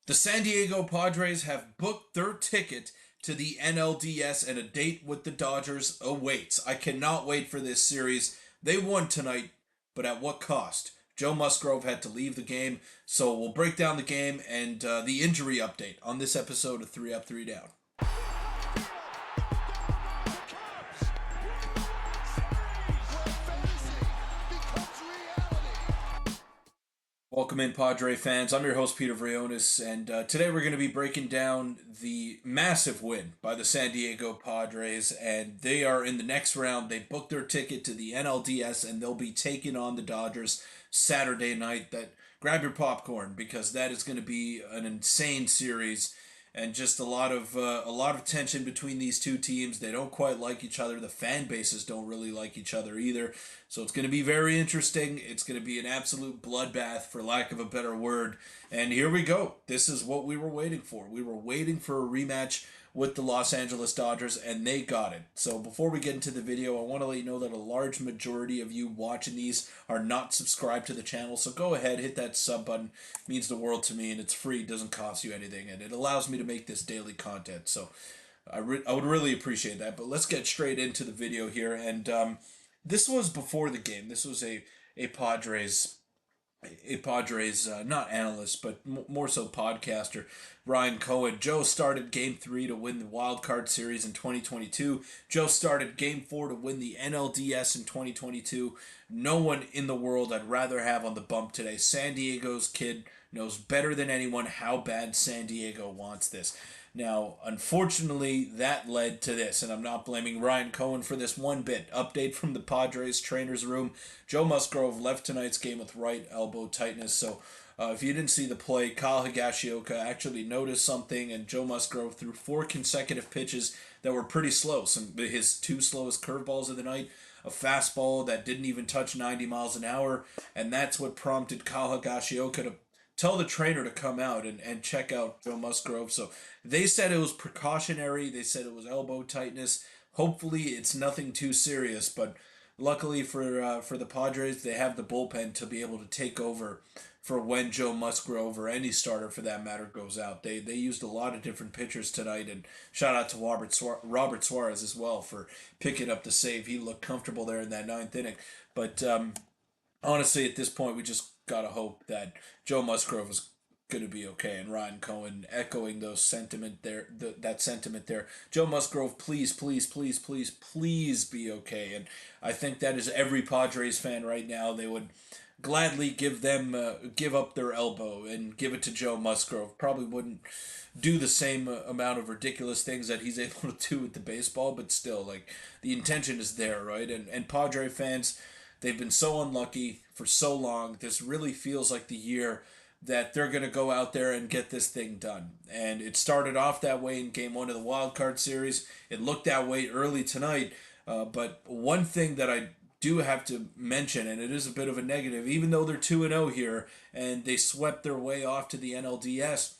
The San Diego Padres have booked their ticket to the NLDS and a date with the Dodgers awaits. I cannot wait for this series. They won tonight, but at what cost? Joe Musgrove had to leave the game, so we'll break down the game and the injury update on this episode of 3 Up, 3 Down. Welcome in, Padre fans. I'm your host, Peter Vryonis, and today we're going to be breaking down the massive win by the San Diego Padres, and they are in the next round. They booked their ticket to the NLDS, and they'll be taking on the Dodgers Saturday night. Grab your popcorn because that is going to be an insane series, and just a lot of tension between these two teams. They don't quite like each other. The fan bases don't really like each other either. So it's going to be very interesting. It's going to be an absolute bloodbath, for lack of a better word. And here we go. This is what we were waiting for. We were waiting for a rematch with the Los Angeles Dodgers, and they got it. So before we get into the video, I want to let you know that a large majority of you watching these are not subscribed to the channel. So go ahead, hit that sub button. It means the world to me, and it's free. It doesn't cost you anything, and it allows me to make this daily content. So I would really appreciate that. But let's get straight into the video here. And this was before the game. This was a Padres not analyst, but more so podcaster, Ryan Cohen. Joe started Game 3 to win the wild card series in 2022. Joe started Game 4 to win the NLDS in 2022. No one in the world I'd rather have on the bump today. San Diego's kid knows better than anyone how bad San Diego wants this. Now, unfortunately, that led to this, and I'm not blaming Ryan Cohen for this one bit. Update from the Padres trainer's room. Joe Musgrove left tonight's game with right elbow tightness, so if you didn't see the play, Kyle Higashioka actually noticed something, and Joe Musgrove threw 4 consecutive pitches that were pretty slow. His 2 slowest curveballs of the night, a fastball that didn't even touch 90 miles an hour, and that's what prompted Kyle Higashioka to tell the trainer to come out and check out Joe Musgrove. So they said it was precautionary. They said it was elbow tightness. Hopefully, it's nothing too serious. But luckily for the Padres, they have the bullpen to be able to take over for when Joe Musgrove or any starter for that matter goes out. They used a lot of different pitchers tonight, and shout out to Robert Suarez as well for picking up the save. He looked comfortable there in that ninth inning. But honestly, at this point, we just gotta hope that Joe Musgrove is going to be okay, and Ryan Cohen echoing those sentiment there, that sentiment there. Joe Musgrove, please, please, please, please, please be okay. And I think that is every Padres fan right now. They would gladly give up their elbow and give it to Joe Musgrove. Probably wouldn't do the same amount of ridiculous things that he's able to do with the baseball, but still, like, the intention is there, right? And Padre fans, they've been so unlucky for so long. This really feels like the year that they're going to go out there and get this thing done. And it started off that way in Game 1 of the Wild Card Series. It looked that way early tonight. But one thing that I do have to mention, and it is a bit of a negative, even though they're 2-0 here and they swept their way off to the NLDS,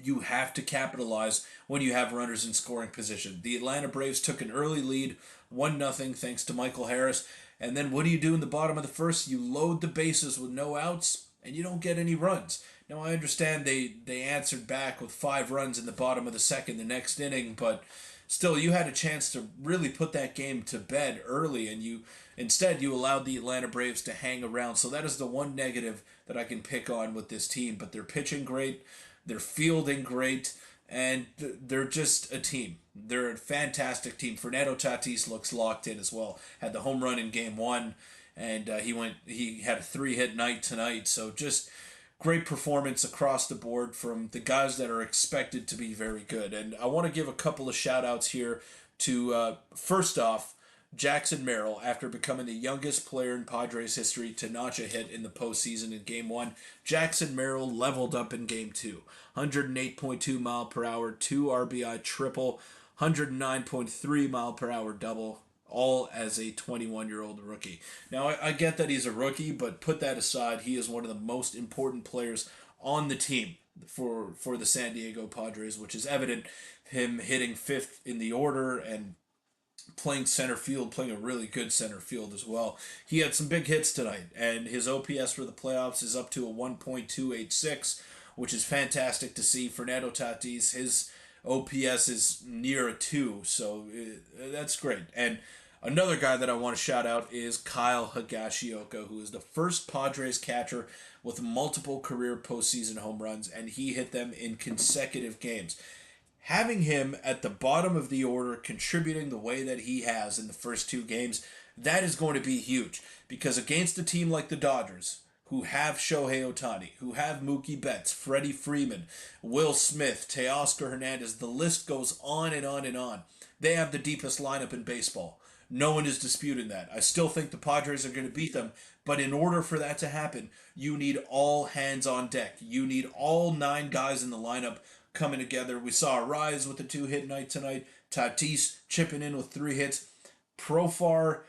you have to capitalize when you have runners in scoring position. The Atlanta Braves took an early lead, 1-0, thanks to Michael Harris. And then what do you do in the bottom of the first? You load the bases with no outs, and you don't get any runs. Now, I understand they answered back with 5 runs in the bottom of the second the next inning, but still, you had a chance to really put that game to bed early, and instead you allowed the Atlanta Braves to hang around. So that is the one negative that I can pick on with this team. But they're pitching great. They're fielding great, and they're just a team. They're a fantastic team. Fernando Tatis looks locked in as well. Had the home run in Game 1, and he had a 3-hit night tonight. So just great performance across the board from the guys that are expected to be very good. And I want to give a couple of shout-outs here to, first off, Jackson Merrill, after becoming the youngest player in Padres history to notch a hit in the postseason in Game 1. Jackson Merrill leveled up in Game 2. 108.2 mile per hour, 2 RBI triple, 109.3 mile per hour double, all as a 21-year-old rookie. Now, I get that he's a rookie, but put that aside, he is one of the most important players on the team for the San Diego Padres, which is evident, him hitting 5th in the order and playing center field, playing a really good center field as well. He had some big hits tonight, and his OPS for the playoffs is up to a 1.286, which is fantastic to see. Fernando Tatis, his OPS is near a 2, so that's great. And another guy that I want to shout out is Kyle Higashioka, who is the first Padres catcher with multiple career postseason home runs, and he hit them in consecutive games. Having him at the bottom of the order, contributing the way that he has in the first 2 games, that is going to be huge. Because against a team like the Dodgers, who have Shohei Ohtani, who have Mookie Betts, Freddie Freeman, Will Smith, Teoscar Hernandez, the list goes on and on and on. They have the deepest lineup in baseball. No one is disputing that. I still think the Padres are going to beat them, but in order for that to happen, you need all hands on deck. You need all 9 guys in the lineup coming together. We saw a rise with the 2-hit night tonight. Tatis chipping in with 3 hits. Profar,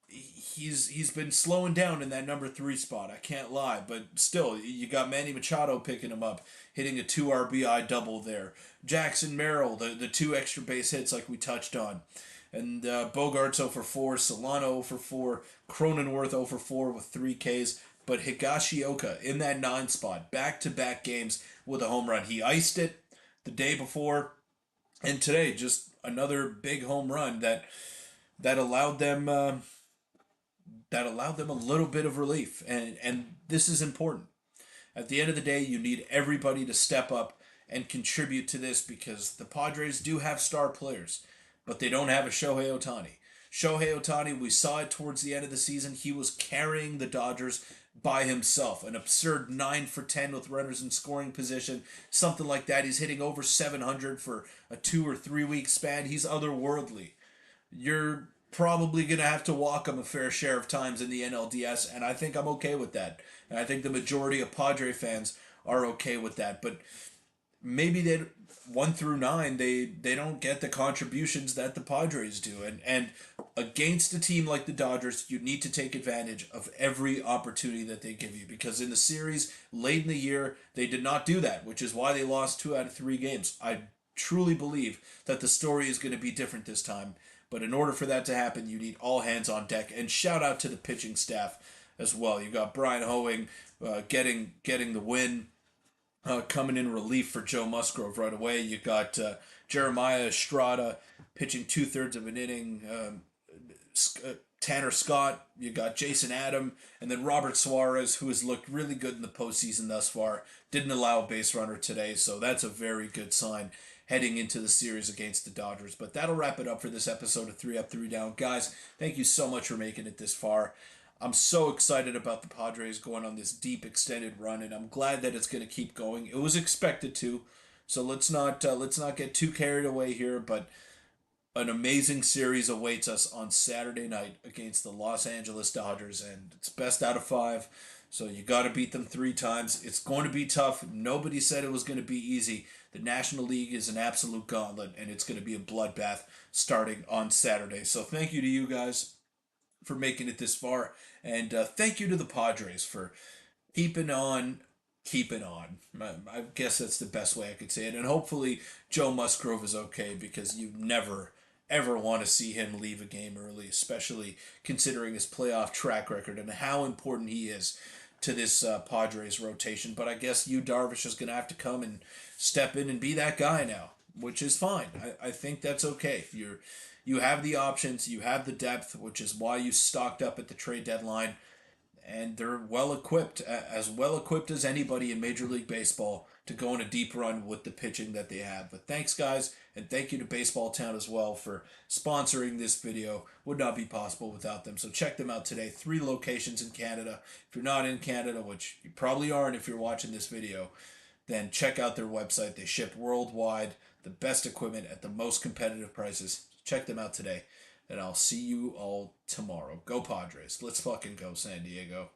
he's been slowing down in that number 3 spot. I can't lie, but still, you got Manny Machado picking him up, hitting a 2 RBI double there. Jackson Merrill, the 2 extra base hits like we touched on. And Bogart's 0 for 4, Solano 0 for 4, Cronenworth 0 for 4 with 3 Ks. But Higashioka in that 9 spot, back-to-back games with a home run. He iced it the day before, and today just another big home run that allowed them a little bit of relief. And this is important. At the end of the day, you need everybody to step up and contribute to this because the Padres do have star players, but they don't have a Shohei Ohtani. Shohei Ohtani, we saw it towards the end of the season. He was carrying the Dodgers by himself. An absurd 9 for 10 with runners in scoring position. Something like that. He's hitting over 700 for a 2 or 3 week span. He's otherworldly. You're probably going to have to walk him a fair share of times in the NLDS, and I think I'm okay with that. And I think the majority of Padre fans are okay with that. But maybe they 1 through 9 they don't get the contributions that the Padres do, and against a team like the Dodgers you need to take advantage of every opportunity that they give you, because in the series late in the year they did not do that, which is why they lost 2 out of 3 games. I truly believe that the story is going to be different this time, but in order for that to happen you need all hands on deck. And shout out to the pitching staff as well. You got Brian Hoeing getting the win, coming in relief for Joe Musgrove right away. You got Jeremiah Estrada pitching 2/3 of an inning. Tanner Scott. You got Jason Adam, and then Robert Suarez, who has looked really good in the postseason thus far. Didn't allow a base runner today, so that's a very good sign heading into the series against the Dodgers. But that'll wrap it up for this episode of 3 Up, 3 Down. Guys, thank you so much for making it this far. I'm so excited about the Padres going on this deep extended run, and I'm glad that it's going to keep going. It was expected to, so let's not get too carried away here. But an amazing series awaits us on Saturday night against the Los Angeles Dodgers, and it's best out of 5. So you got to beat them 3 times. It's going to be tough. Nobody said it was going to be easy. The National League is an absolute gauntlet, and it's going to be a bloodbath starting on Saturday. So thank you to you guys for making it this far, and thank you to the Padres for keeping on. I guess that's the best way I could say it. And hopefully Joe Musgrove is okay, because you never ever want to see him leave a game early, especially considering his playoff track record and how important he is to this Padres rotation. But I guess Yu Darvish is going to have to come and step in and be that guy now, which is fine. I think that's okay. You have the options, you have the depth, which is why you stocked up at the trade deadline, and they're well equipped as anybody in Major League Baseball to go on a deep run with the pitching that they have. But thanks, guys, and thank you to Baseball Town as well for sponsoring this video. Would not be possible without them. So check them out today. 3 locations in Canada. If you're not in Canada, which you probably aren't if you're watching this video, then check out their website. They ship worldwide, the best equipment at the most competitive prices. Check them out today, and I'll see you all tomorrow. Go Padres. Let's fucking go, San Diego.